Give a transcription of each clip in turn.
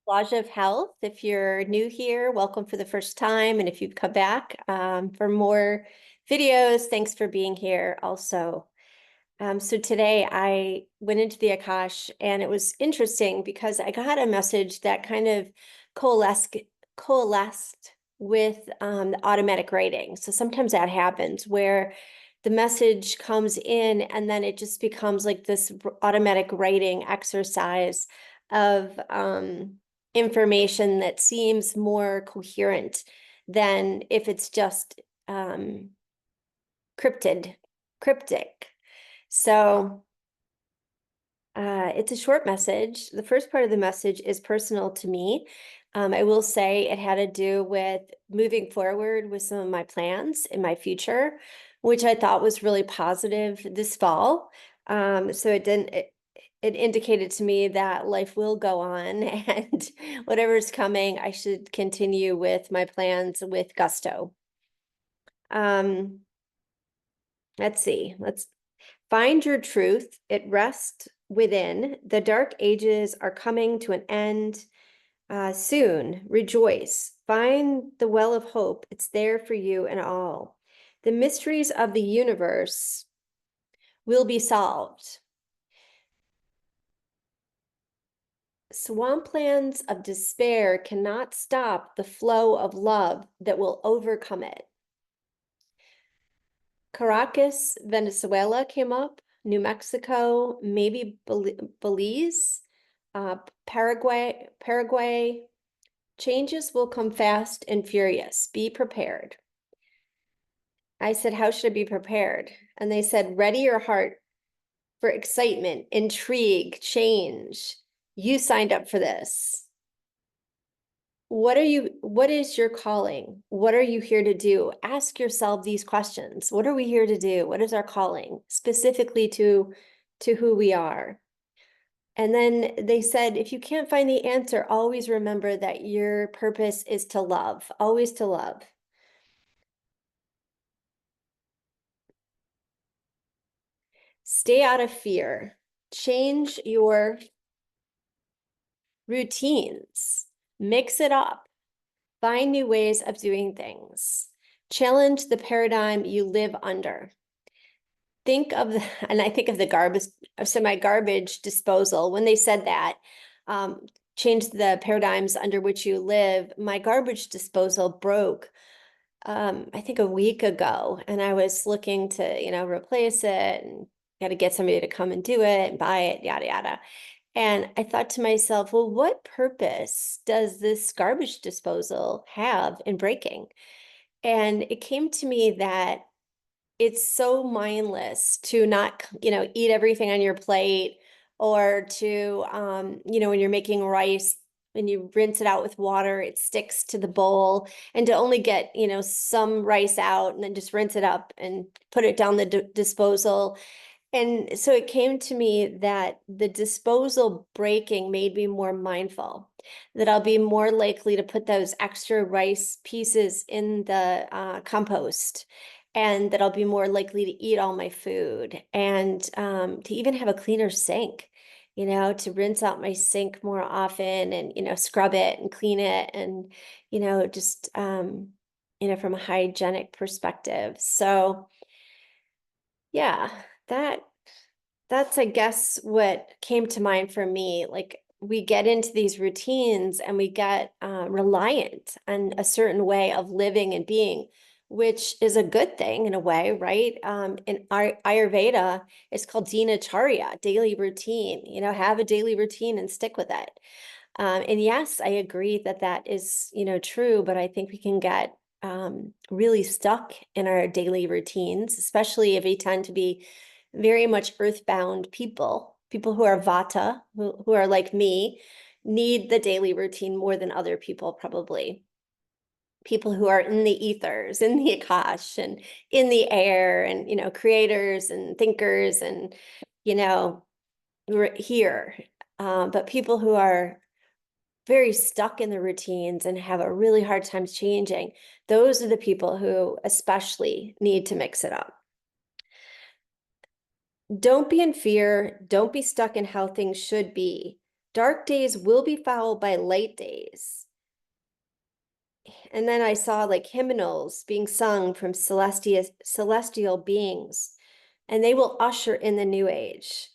Lodge of Health. If you're new here, welcome for the first time. And if you've come back for more videos, thanks for being here also. So today I went into the Akash and it was interesting because I got a message that kind of coalesced with the automatic writing. So sometimes that happens where the message comes in and then it just becomes like this automatic writing exercise of information that seems more coherent than if it's just cryptic. So it's a short message. The first part of the message is personal to me. I will say it had to do with moving forward with some of my plans in my future, which I thought was really positive this fall. So it indicated to me that life will go on and whatever's coming, I should continue with my plans with gusto. Um, let's see. Let's find your truth. It rests within. The dark ages are coming to an end soon. Rejoice. Find the well of hope. It's there for you and all. The mysteries of the universe will be solved. Swamplands of despair cannot stop the flow of love that will overcome it. Caracas, Venezuela came up, New Mexico, maybe Belize, Paraguay. Changes will come fast and furious. Be prepared. I said, how should I be prepared? And they said, ready your heart for excitement, intrigue, change. You signed up for this. What is your calling? What are you here to do? Ask yourself these questions. What are we here to do? What is our calling specifically to who we are? And then they said, if you can't find the answer, always remember that your purpose is to love, always to love. Stay out of fear. Change your routines. Mix it up. Find new ways of doing things. Challenge the paradigm you live under. Think of and I think of the garbage, so my garbage disposal, when they said that, change the paradigms under which you live, my garbage disposal broke, I think a week ago, and I was looking to, replace it and got to get somebody to come and do it and buy it, yada, yada. And I thought to myself, well, what purpose does this garbage disposal have in breaking? And it came to me that it's so mindless to not, eat everything on your plate or to, when you're making rice and you rinse it out with water, it sticks to the bowl, and to only get, some rice out and then just rinse it up and put it down the disposal. And so it came to me that the disposal breaking made me more mindful, that I'll be more likely to put those extra rice pieces in the compost, and that I'll be more likely to eat all my food, and to even have a cleaner sink, to rinse out my sink more often and, scrub it and clean it and, just, from a hygienic perspective. So yeah, that's, I guess, what came to mind for me. Like, we get into these routines and we get reliant on a certain way of living and being, which is a good thing in a way, right? In Ayurveda, it's called dinacharya, daily routine. Have a daily routine and stick with it. And yes, I agree that that is, true, but I think we can get really stuck in our daily routines, especially if we tend to be very much earthbound people who are vata, who are like me, need the daily routine more than other people, probably. People who are in the ethers, in the Akash, and in the air, and, creators and thinkers, and, we're here. But people who are very stuck in the routines and have a really hard time changing, those are the people who especially need to mix it up. Don't be in fear. Don't be stuck in how things should be. Dark days will be followed by light days. And then I saw like hymnals being sung from celestial beings, and they will usher in the new age.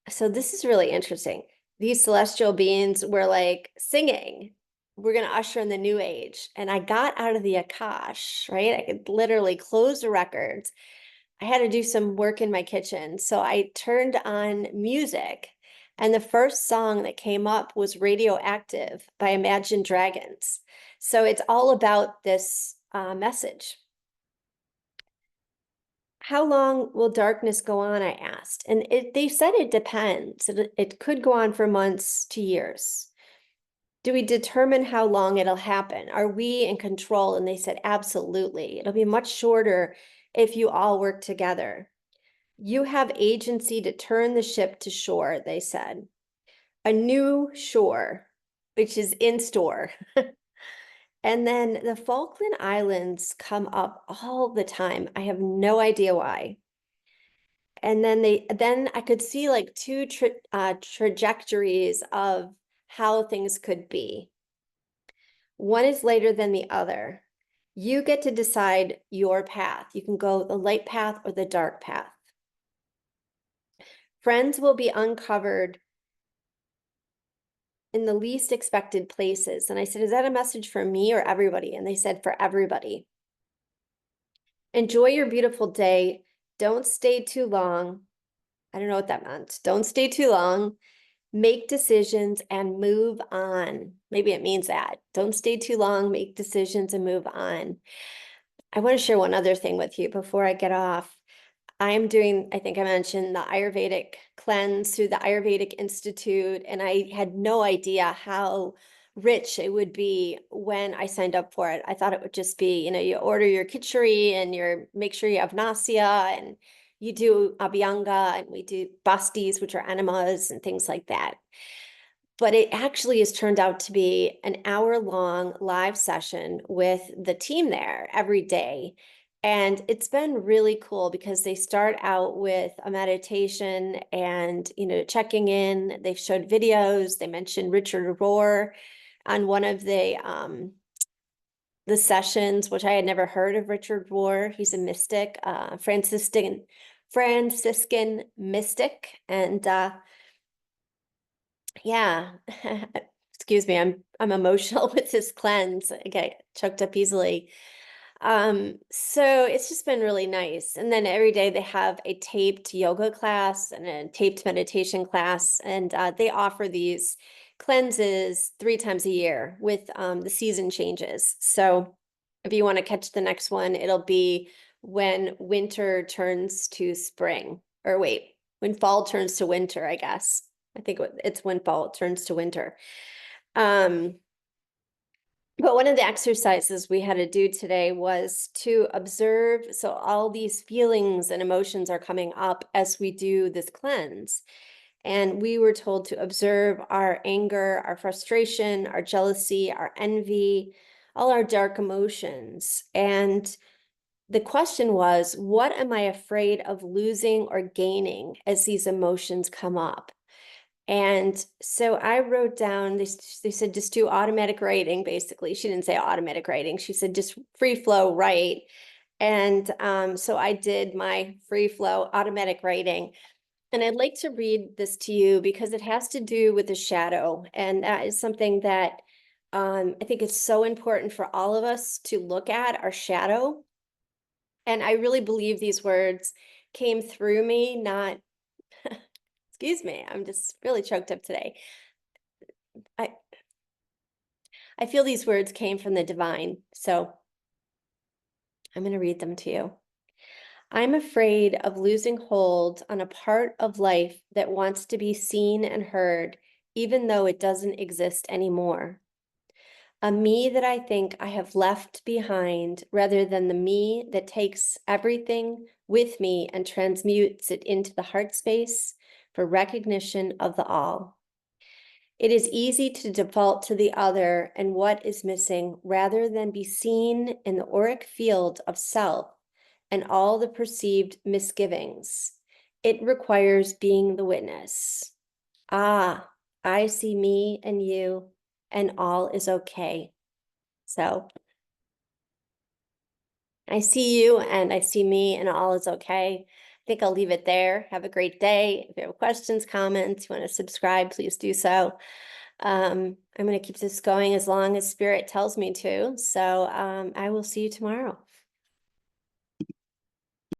So this is really interesting. These celestial beings were like singing, we're going to usher in the new age. And I got out of the Akash, right? I could literally close the records. I had to do some work in my kitchen. So I turned on music. And the first song that came up was Radioactive by Imagine Dragons. So it's all about this message. How long will darkness go on? I asked. And they said it depends. It could go on for months to years. Do we determine how long it'll happen? Are we in control? And they said, absolutely. It'll be much shorter if you all work together. You have agency to turn the ship to shore, they said. A new shore, which is in store. And then the Falkland Islands come up all the time. I have no idea why. And then I could see like two trajectories of how things could be. One is later than the other. You get to decide your path. You can go the light path or the dark path. Friends will be uncovered in the least expected places. And I said, is that a message for me or everybody? And they said, for everybody. Enjoy your beautiful day. Don't stay too long. I don't know what that meant. Don't stay too long. Make decisions and move on. Maybe it means that. Don't stay too long, make decisions and move on. I want to share one other thing with you before I get off. I'm doing, I think I mentioned the Ayurvedic cleanse through the Ayurvedic Institute, and I had no idea how rich it would be when I signed up for it. I thought it would just be, you order your khichdi and make sure you have nasya, and you do abhyanga, and we do bastis, which are enemas and things like that. But it actually has turned out to be an hour-long live session with the team there every day. And it's been really cool because they start out with a meditation and, checking in. They've showed videos. They mentioned Richard Rohr on one of the sessions, which I had never heard of Richard Rohr. He's a mystic, Franciscan mystic. And yeah, excuse me, I'm emotional with this cleanse. I get choked up easily. So it's just been really nice. And then every day they have a taped yoga class and a taped meditation class, and they offer these cleanses 3 times a year with the season changes. So if you want to catch the next one, it'll be when winter turns to spring, or wait, when fall turns to winter, I guess. I think it's when fall turns to winter. But one of the exercises we had to do today was to observe. So all these feelings and emotions are coming up as we do this cleanse. And we were told to observe our anger, our frustration, our jealousy, our envy, all our dark emotions. And the question was, what am I afraid of losing or gaining as these emotions come up? And so I wrote down, they said, just do automatic writing, basically. She didn't say automatic writing. She said, just free flow write. And so I did my free flow automatic writing. And I'd like to read this to you because it has to do with the shadow. And that is something that I think it's so important for all of us to look at, our shadow. And I really believe these words came through me, not excuse me, I'm just really choked up today. I feel these words came from the divine, so I'm going to read them to you. I'm afraid of losing hold on a part of life that wants to be seen and heard, even though it doesn't exist anymore. A me that I think I have left behind rather than the me that takes everything with me and transmutes it into the heart space for recognition of the all. It is easy to default to the other and what is missing rather than be seen in the auric field of self and all the perceived misgivings. It requires being the witness. Ah, I see me and you, and all is okay. So I see you and I see me and all is okay. I think I'll leave it there. Have a great day. If you have questions, comments, you want to subscribe, please do so. I'm going to keep this going as long as Spirit tells me to. So I will see you tomorrow.